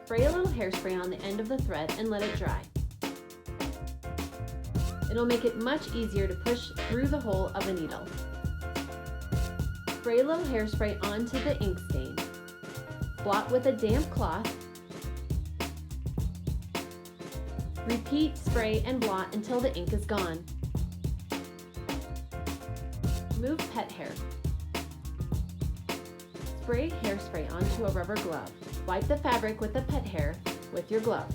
Spray a little hairspray on the end of the thread and let it dry. It'll make it much easier to push through the hole of a needle. Spray a little hairspray onto the ink stain. Blot with a damp cloth. Repeat, spray, and blot until the ink is gone. Move pet hair. Spray hairspray onto a rubber glove. Wipe the fabric with the pet hair with your glove.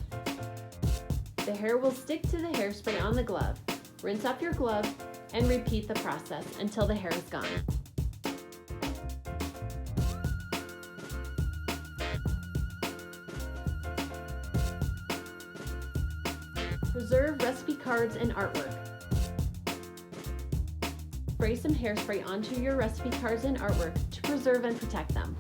The hair will stick to the hairspray on the glove. Rinse off your glove and repeat the process until the hair is gone. Preserve recipe cards and artwork. Spray some hairspray onto your recipe cards and artwork to preserve and protect them.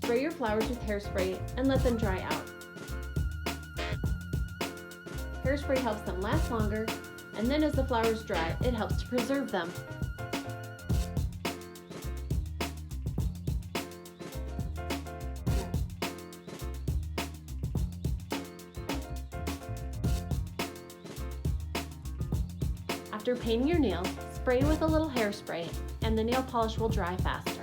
Spray your flowers with hairspray and let them dry out. Hairspray helps them last longer, and then as the flowers dry, it helps to preserve them. After painting your nails, spray with a little hairspray and the nail polish will dry faster.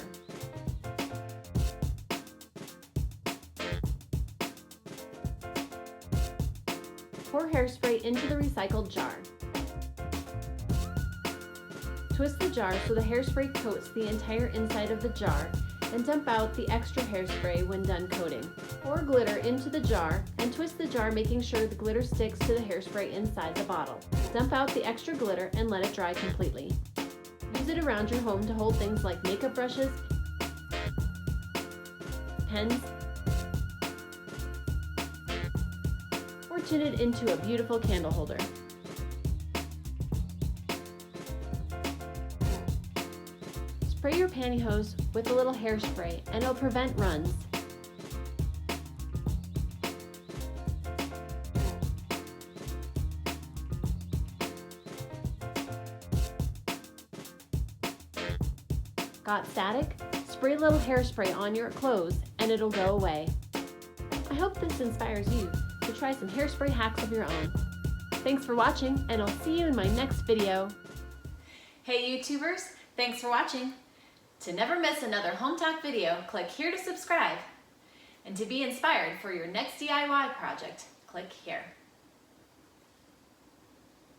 Pour hairspray into the recycled jar. Twist the jar so the hairspray coats the entire inside of the jar and dump out the extra hairspray when done coating. Pour glitter into the jar and twist the jar, making sure the glitter sticks to the hairspray inside the bottle. Dump out the extra glitter and let it dry completely. Use it around your home to hold things like makeup brushes, pens, or tin it into a beautiful candle holder. Spray your pantyhose with a little hairspray and it'll prevent runs. Got static? Spray a little hairspray on your clothes and it'll go away. I hope this inspires you to try some hairspray hacks of your own. Thanks for watching, and I'll see you in my next video. Hey YouTubers, thanks for watching. To never miss another Hometalk video, click here to subscribe. And to be inspired for your next DIY project, click here.